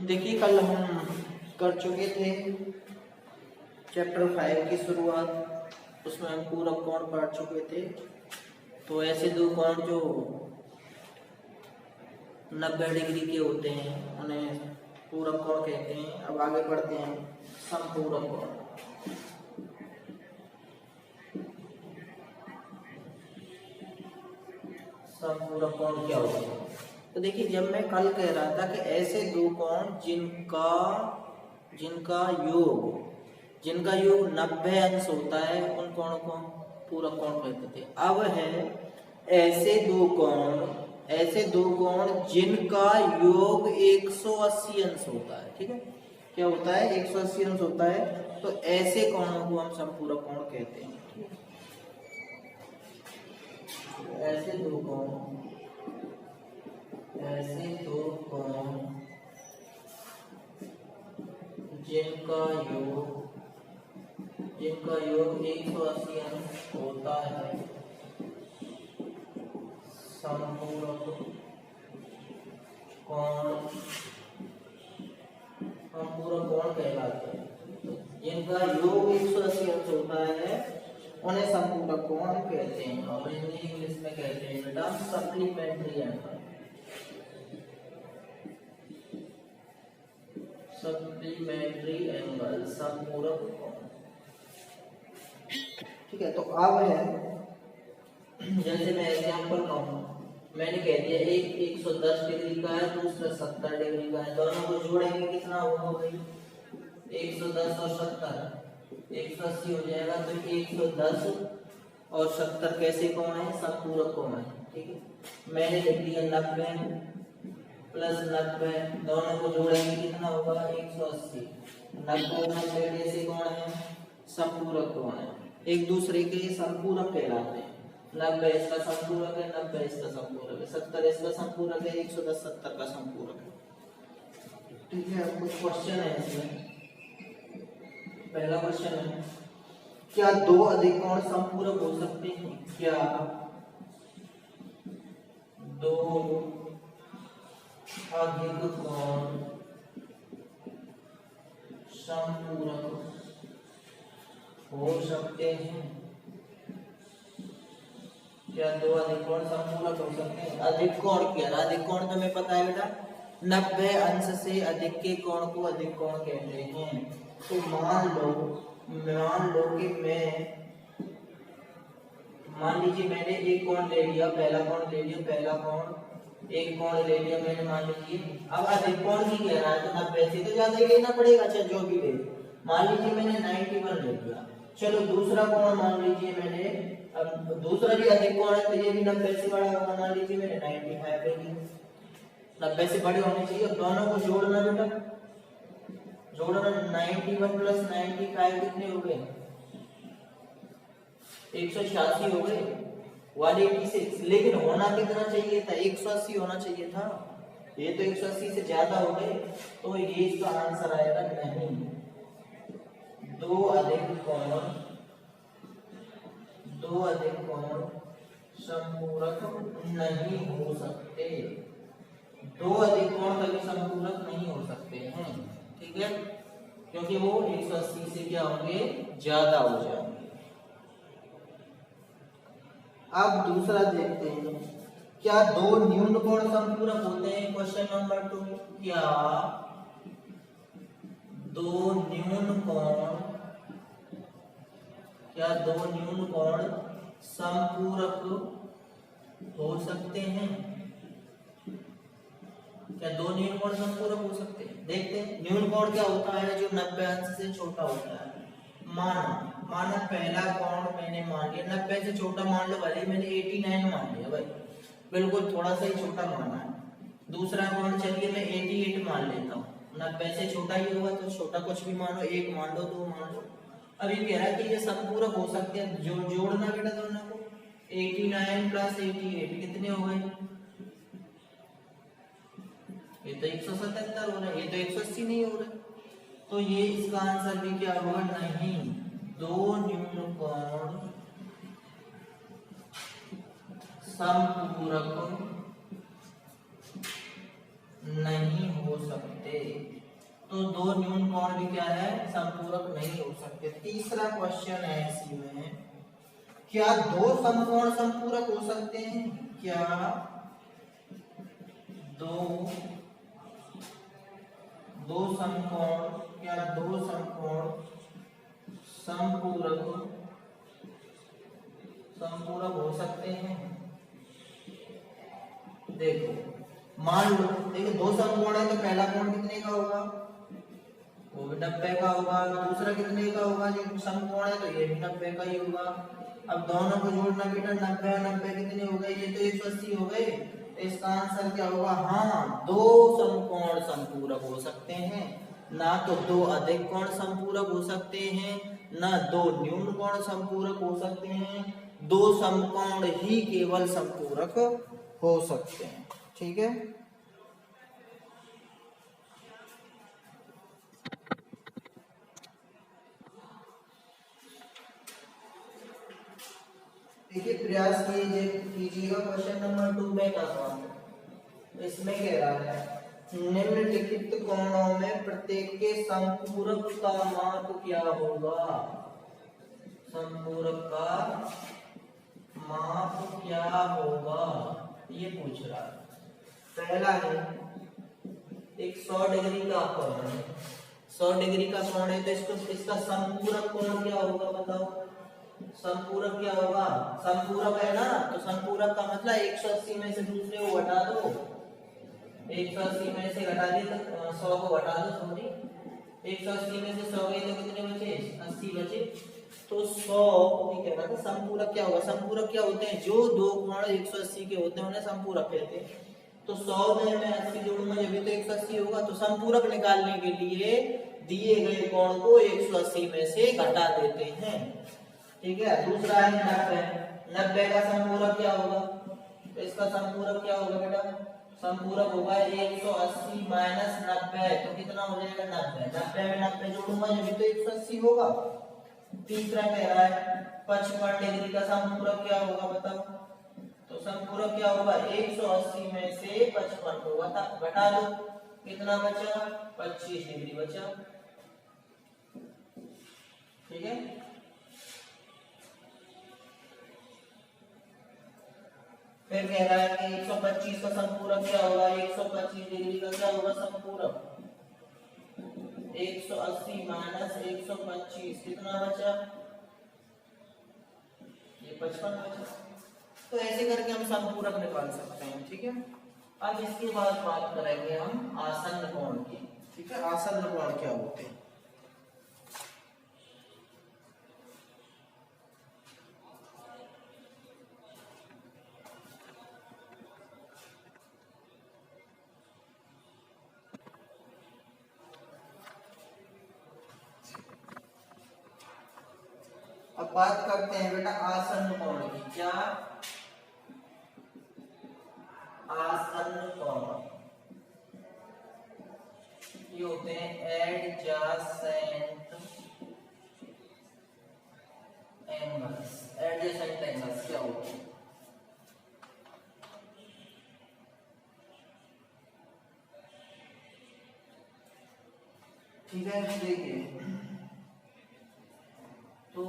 देखिए कल हम कर चुके थे चैप्टर 5 की शुरुआत, उसमें हम पूरक कोण पढ़ चुके थे। तो ऐसे दो कोण जो 90 डिग्री के होते हैं उन्हें पूरक कोण कहते हैं। अब आगे बढ़ते हैं समपूरक कोण। समपूरक कोण क्या होता है? तो देखिए, जब मैं कल कह रहा था कि ऐसे दो कोण जिनका योग 90 अंश होता है उन कोणों को पूरक कोण कहते थे। अब है ऐसे दो कोण जिनका योग 180 अंश होता है। ठीक है, क्या होता है? 180 अंश होता है। तो ऐसे कोणों को हम समपूरक कोण कहते हैं। ऐसे दो कोण जिनका योग 180 अंश होता है समपूरक कोण कहलाते हैं। जिनका योग 180 अंश होता है उन्हें समपूरक कोण कहते हैं, और इंग्लिश में कहते हैं बेटा सप्लीमेंट्री एंगल। सप्लीमेंट्री एंगल, समपूरक कोण। ठीक है, तो अब है, जैसे मैं एग्जांपल कहूँ, मैंने कह दिया एक 110 डिग्री का है, दूसरा 70 डिग्री का है। दोनों को जोड़ेंगे कितना होगा भाई? 110 और 70 180 हो जाएगा। तो 110 और 70 कैसे कोण है? समपूरक कोण है। ठीक है, मैंने लिख दिया 90 प्लस 90, दोनों को जोड़ेंगे कितना होगा? 180। 90 और 90 कैसे कोण है? समपूरक कोण है, एक दूसरे के समपूरक कहलाते हैं। 90 इसका समपूरक है, 90 इसका समपूरक है, 70 इसका समपूरक है, 110 70 का समपूरक है। ठीक है, कुछ क्वेश्चन है इसमें। पहला क्वेश्चन है, क्या दो अधिक कोण समपूरक हो सकते हैं? क्या दो अधिक कोण समपूरक हो सकते हैं? क्या दो अधिक कोण समपूरक हो सकते हैं? अधिक कोण क्या? अधिक कोण तुम्हें पता है बेटा, 90 अंश से अधिक के कोण को अधिक कोण कहते हैं। तो मान लो कि मान लीजिए मैंने एक कोण ले लिया, पहला कोण ले लिया, एक कोण ले लिया मैंने, मान लीजिए। अब अधिक कोण की कह रहा है तो 90 से तो ज्यादा ही लेना पड़ेगा। अच्छा, जो भी ले, मान लीजिए मैंने 91 ले लिया। चलो दूसरा कोण मान लीजिए मैंने, अब दूसरा भी अधिक कोण है तो ये भी 90 से बड़ा होगा। मान लीजिए मैंने 95 ले लिया, 90 से बड़े होने चाहिए। अब दोनों को जोड़ना बेटा, जोड़ना। 91 प्लस 95 कितने हो गए? 186 हो गए, 186। लेकिन होना कितना चाहिए था? 180 होना चाहिए था। ये तो 180 से ज्यादा हो गए, तो ये इसका आंसर आएगा नहीं। दो अधिक कोण समपूरक नहीं हो सकते। दो अधिक कोण कभी समपूरक नहीं हो सकते हैं। ठीक है, क्योंकि वो 180 से क्या होंगे? ज्यादा हो जाएंगे। अब दूसरा देखते हैं, क्या दो न्यून कोण समपूरक होते हैं? क्वेश्चन नंबर 2, क्या दो न्यून कोण समपूरक हो सकते हैं? क्या दो न्यून कोण समपूरक हो सकते हैं? देखते हैं। न्यून कोण क्या होता है? जो 90 अंश से छोटा होता है। माना पहला कोण मैंने मान लिया 90 से छोटा, मान लो भले मैंने 89 मान लिया भाई, बिल्कुल थोड़ा सा ही छोटा माना है। दूसरा कोण चलिए मैं 88 मान लेता हूँ, 90 से छोटा ही होगा तो छोटा कुछ भी मानो, 1 मान लो, 2 मान लो। अब ये कह रहा है कि ये समपूरक हो सकते हैं। जोड़ना बेटा दोनों को, 89 प्लस 88 कितने हो गए? ये तो 177 हो रहा है, ये तो 180 नहीं हो रहा। तो ये इसका आंसर भी क्या होगा? नहीं। दो न्यून कोण समपूरक नहीं हो सकते। तो दो न्यून कोण भी क्या है, संपूरक नहीं हो सकते। तीसरा क्वेश्चन है इसी में, क्या दो समकोण संपूरक हो सकते हैं? क्या दो समकोण, क्या दो समकोण संपूरक हो सकते हैं? देखो मान लो, देखो दो समकोण है तो पहला कोण कितने का होगा, वो भी 90 का होगा। दूसरा कितने का होगा, जो समकोण है तो ये भी 90 का ही होगा। अब दोनों को जोड़ना बेटा, 90 और 90 कितने हो गए, ये तो 180 हो गए। तो इसका आंसर क्या होगा, हाँ दो समकोण संपूरक हो सकते हैं। ना तो दो अधिक कोण संपूरक हो सकते हैं, ना दो न्यून कोण संपूरक हो सकते हैं, दो समकोण ही केवल संपूरक हो सकते हैं। ठीक है, देखिए प्रयास कीजिएगा क्वेश्चन नंबर 2 में का सवाल। इसमें कह रहा है निम्नलिखित कोणों में प्रत्येक के संपूरक का माप क्या होगा, संपूरक का माप क्या होगा, ये पूछ रहा है। पहला है एक 100 डिग्री का कोण है, 100 डिग्री का कोण है तो इसका संपूरक कोण क्या होगा बताओ, संपूरक क्या होगा, संपूरक है ना, तो संपूरक का मतलब 180 में से दूसरे को घटा दो, 180 में से घटा दिए तो 100 को घटा दो, सॉरी 180 में से 100 गए तो कितने बचे, 80 बचे। तो 100 ये कह रहा था संपूरक क्या होगा, संपूरक क्या होते हैं, जो दो कोण 180 के होते हैं उन्हें संपूरक कहते हैं। तो 100 में मैं 80 जोड़ूंगा जब भी तो 180 होगा। तो संपूरक निकालने के लिए दिए गए कोण को 180 में से घटा देते हैं। ठीक है, दूसरा है 90, 90 का संपूरक क्या होगा, तो इसका संपूरक क्या होगा बेटा, संपूरक होगा 180 माइनस 90, तो कितना हो जाएगा 90, 90 में 90 जोड़ूंगा जब भी तो 180 होगा। तीसरा कह रहा है 55 डिग्री का संपूरक क्या होगा बताओ, तो संपूरक क्या होगा 180 में से 55 को घटा दो, कितना बचा 25 डिग्री बचा। ठीक है, फिर कह रहा है कि 125 का संपूरक क्या होगा, 125 डिग्री का क्या होगा संपूरक, 180 माइनस 125 कितना बचा, ये 55 बचा। तो ऐसे करके हम संपूरक निकाल सकते हैं। ठीक है, अब इसके बाद बात करेंगे हम आसन्न कोण की। ठीक है, आसन्न कोण क्या होते हैं, अब बात करते हैं बेटा आसन्न कोण की। क्या, आसन्न कोण ये होते हैं एडजेसेंट एंगल्स। एडजेसेंट एंगल्स क्या होते हैं, ठीक है, देखिए तो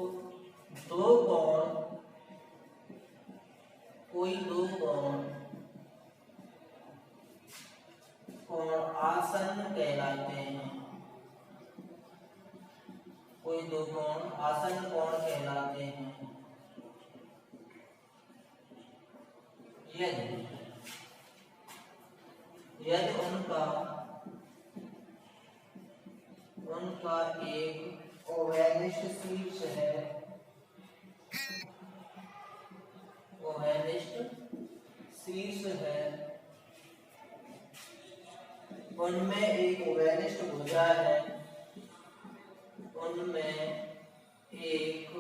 दो कोण, कोई दो कोण आसन्न कहलाते हैं, कोई दो कोण आसन्न कोण कहलाते हैं यदि उनका एक ओवेलिस्ट शीर्ष है, ओवेलिस्ट शीर्ष है, उनमें एक ओवेलिस्ट भुजा है, उनमें एक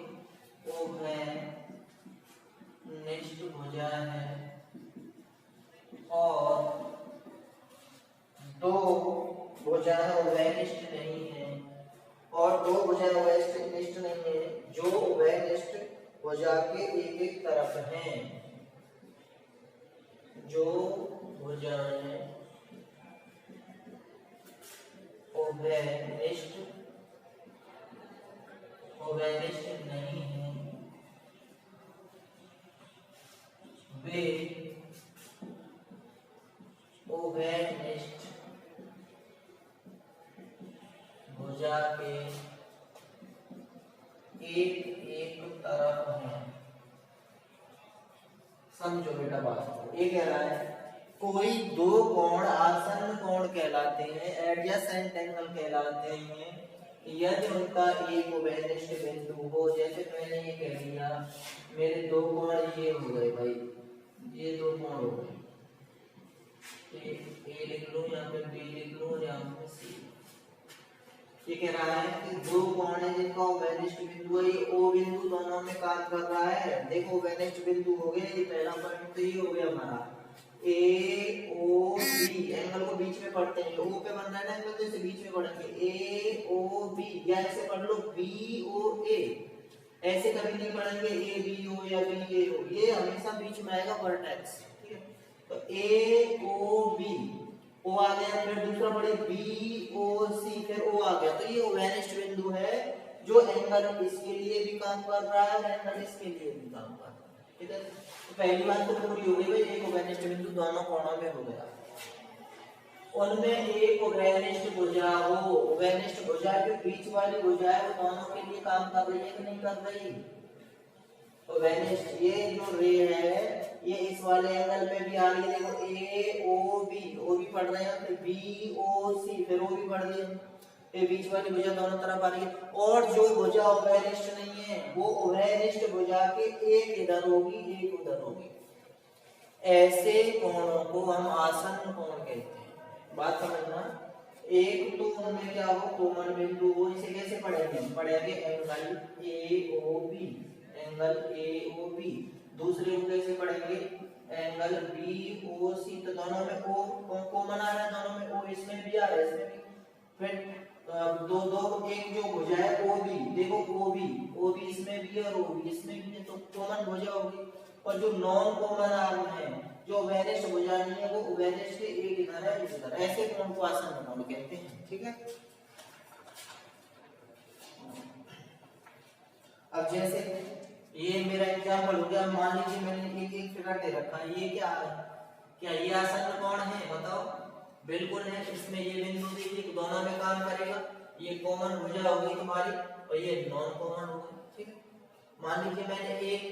ओवेलिस्ट भुजा है और दो भुजाएं ओवेलिस्ट नहीं है, और दो भुजाएं ओवेलिस्ट नहीं है, जो ओवेलिस्ट भुजा के एक एक तरफ हैं, जो भुजाएं ओवेनिस्ट नहीं है वे ओवेनिस्ट भुजा के एक तरफ है। समझो बेटा बात को, ये कह रहा है कोई दो कोण आसन्न कोण कहलाते हैं, एडजेसेंट एंगल कहलाते हैं यदि उनका एक ओवेनिस्ट बिंदु हो। जैसे मैंने ये कह दिया मेरे दो कोण ये हो गए भाई, ये दो कोण हो गए, ए लिख लूं यहाँ पे बी लिख लूं यहाँ पे सी। ये कह रहा है कि दो कोण है जिनका ओवेनिस्ट बिंदु है, ये ओ बिंदु दोनों में काम कर रहा है। देखो ओवेनिस्ट बिंदु हो गए, ये पहला पॉइंट तो ये हो गया हमारा ए ओ बी, एंगल को बीच में पढ़ते हैं, ओ पे बन रहा है ना एंगल, जैसे बीच में पढ़ेंगे ए ओ बी, या ऐसे पढ़ लो बी ओ ए, ऐसे कभी नहीं पढ़ेंगे ए बी ओ या बी ए ओ, ये हमेशा बीच में आएगा वर्टेक्स, ठीक है। तो ए ओ बी, ओ आ गया, फिर दूसरा पढ़े बी ओ सी, फिर ओ आ गया, तो ये ओवेनिस्ट बिंदु है जो एंगल इसके लिए भी काम कर रहा है, एंगल इसके लिए भी काम कर रहा है, ठीक है। तो पहली बात तो पूरी हो गई भाई, एक ओवेनिस्ट बिंदु दोनों कोणों में हो गया, उनमें एक ओवेनिस्ट भुजा हो। ओवेनिस्ट भुजा के बीच वाली भुजा है वो दोनों के लिए काम कर रही है कि नहीं कर रही? ओवेनिस्ट, ये जो रे है ये इस वाले एंगल में भी आ रही है, देखो ए ओ बी पढ़ रहे हैं, फिर बी ओ सी, फिर ओ भी पढ़ रही है, ये बीच वाली भुजा दोनों तरफ आ रही है। और जो भुजा ओवेनिस्ट नहीं है वो ओवेनिस्ट भुजा के एक इधर होगी एक उधर होगी, ऐसे कोणों को हम आसन्न कोण कहते हैं। बात समझना, एक तो उनमें क्या हो कोमल बिंदु हो, इसे कैसे पढ़ेंगे? पढ़ेंगे angle A O B, angle A O B. दूसरे को कैसे पढ़ेंगे? एंगल बी ओ सी, तो दोनों में ओ कॉमन आ रहा है, दोनों में ओ, इसमें भी आ रहा है इसमें भी। फिर दो एक जो भुजा है ओ बी, देखो ओ बी इसमें भी और ओ बी इसमें भी है, तो कॉमन भुजा होगी। और जो नॉन कॉमन आ रहे हैं, जो ओवेनिस्ट भुजा नहीं है, वो ओवेनिस्ट के एक इधर है एक इधर, ऐसे कोण को आसन्न कोण कहते हैं, ठीक है। अब जैसे ये मेरा एग्जांपल हो गया, मान लीजिए मैंने एक फिगर दे रखा है, ये क्या है? क्या ये आसन्न कोण है? बताओ। बिल्कुल है। इसमें ये बिंदु देखिए दोनों में काम करेगा, ये कॉमन भुजा हो गई तुम्हारी और ये नॉन कॉमन हो गई, ठीक है। मान लीजिए मैंने एक,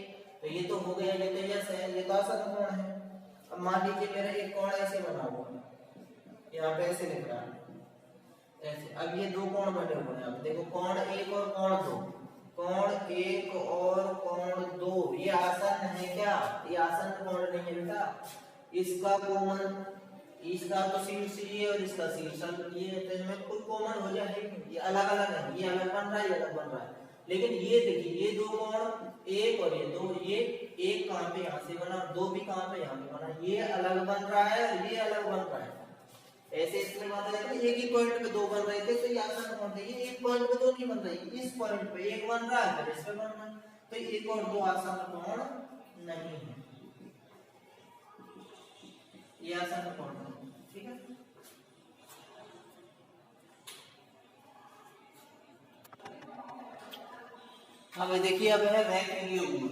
तो ये तो हो गया, ये तो यस है, ये तो आसन्न कोण है। अब मान लीजिए मेरा एक कोण ऐसे बना हुआ है, यहाँ पे ऐसे लिख रहा है ऐसे। अब ये दो कोण बने हुए हैं, अब देखो कोण एक और कोण दो, कोण एक और कोण दो, ये आसन्न है क्या? ये आसन्न कोण नहीं है बेटा। इसका कॉमन, इसका तो शीर्ष ये और इसका शीर्ष ये, तो इनमें कोई कॉमन हो जाए, ये अलग अलग है, ये अलग बन रहा है, ये अलग बन रहा है। लेकिन ये देखिए ये दो कोण एक और ये दो, ये एक कहां पे यहाँ से बना, दो भी कहां पे यहाँ पे बना, ये अलग बन रहा है और ये अलग बन रहा है। ऐसे इसमें बात है कि एक ही पॉइंट पे दो बन रहे थे, तो ये आसन्न कोण है। ये एक पॉइंट पे दो नहीं बन रही, इस पॉइंट पे एक बन रहा है, फिर इस पे बन रहा है, तो एक और दो आसन्न कोण नहीं है, ये आसन्न कोण है, ठीक है। अब देखिए, अब है रैखिक युग्म।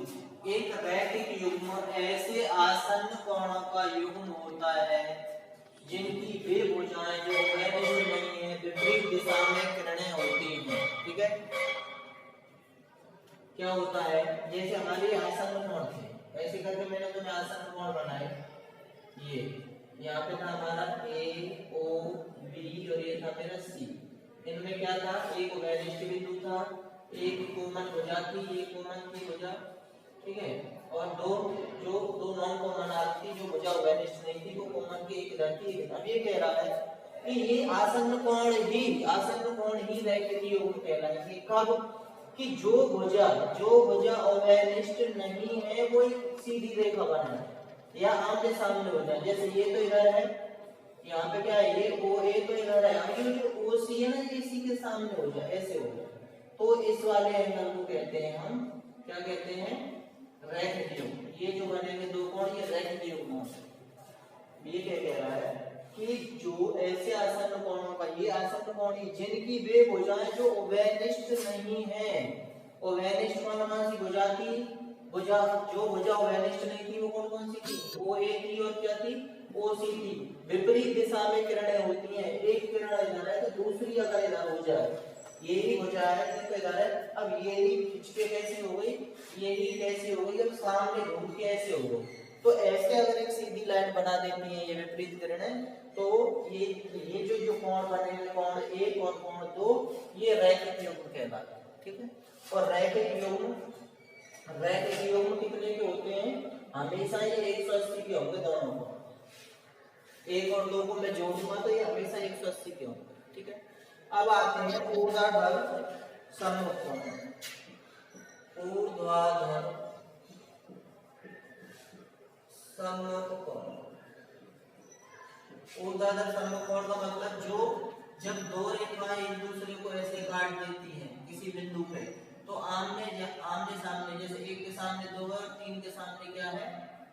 एक रैखिक युग्म ऐसे आसन्न कोणों का युग्म होता है जिनकी वे भुजाएं जो ओवेनिस्ट नहीं है, विपरीत दिशा में किरणें होती हैं, ठीक है। क्या होता है, जैसे हमारे आसन्न कोण थे, ऐसे करके मैंने तुम्हें आसन्न कोण बनाए, ये यहाँ पे था हमारा ए ओ बी और ये था मेरा सी। इनमें क्या था? एक ओवेनिस्ट बिंदु था, एक कॉमन भुजा थी, एक कॉमन की भुजा, ठीक है। और दो नॉन कॉमन आती, जो भुजा ओवेनिस्ट नहीं थी, वो कॉमन की एक इधर थी एक इधर। अब ये कह रहा है कि ये आसन्न कोण ही रैखिक युग्म कहलाएंगे। कब? कि जो भुजा ओवेनिस्ट नहीं है वो एक सीधी रेखा बनाए या आमने सामने हो जाए। जैसे ये तो इधर है, यहाँ पे क्या है, ये ओ ए तो इधर है, अब ये जो ओ सी है ना, ये इसी के सामने हो जाए, ऐसे हो जाए, तो इस वाले एंगल को कहते हैं हम, क्या कहते हैं? रैखिक युग्म। ये जो बनेंगे दो कोण, ये रैखिक युग्म होते हैं। ये क्या कह रहा है कि जो ऐसे आसन्न कोणों का, ये आसन्न कोण जिनकी वे भुजाएं जो उभयनिष्ठ नहीं है, उभयनिष्ठ मतलब कौन सी भुजा थी, भुजा जो भुजा उभयनिष्ठ नहीं थी वो कौन कौन सी थी, ओ ए थी और क्या थी, ओ सी थी। विपरीत दिशा में किरणें होती हैं, एक किरण इधर है तो दूसरी अगर इधर हो जाए, ये ही भुजा है तो इधर है, अब ये ही खिंच के कैसे हो गई, ये ही कैसे हो गई, अब सामने घूम के ऐसे हो गई। तो ऐसे अगर एक सीधी लाइन बना देती है ये विपरीत किरणें, तो ये जो कोण बनेंगे, कोण एक और कोण दो, ये रैखिक युग्म कहलाते हैं, ठीक है। और रैखिक युग्म कितने के होते हैं, हमेशा ये 180 के होंगे दोनों को, एक और दो को मैं जोड़ूंगा तो ये हमेशा 180 के होंगे, ठीक है। अब आते हैं ऊर्ध्वाधर सम्मुख कोण, ऊर्ध्वाधर सम्मुख कोण। ऊर्ध्वाधर सम्मुख कोण का मतलब जो जब दो रेखाएं एक दूसरे को ऐसे काट देती हैं किसी बिंदु पे, तो आमने सामने, जैसे एक के सामने 2 और 3 के सामने क्या है,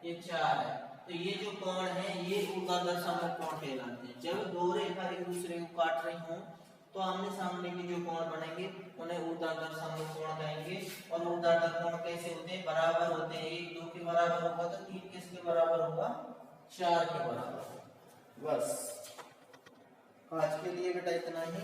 ये 4 है, तो ये जो कोण है ये ऊर्ध्वाधर सम्मुख कोण कहलाते हैं। जब दो रेखा एक दूसरे को काट रही हों तो आमने सामने के जो कोण बनेंगे उन्हें ऊर्ध्वाधर सम्मुख कोण कहेंगे। और ऊर्ध्वाधर कोण कैसे होते हैं, बराबर होते हैं, 1 2 के बराबर होगा तो 3 किसके बराबर होगा, 4 के बराबर। बस आज के लिए बेटा इतना ही।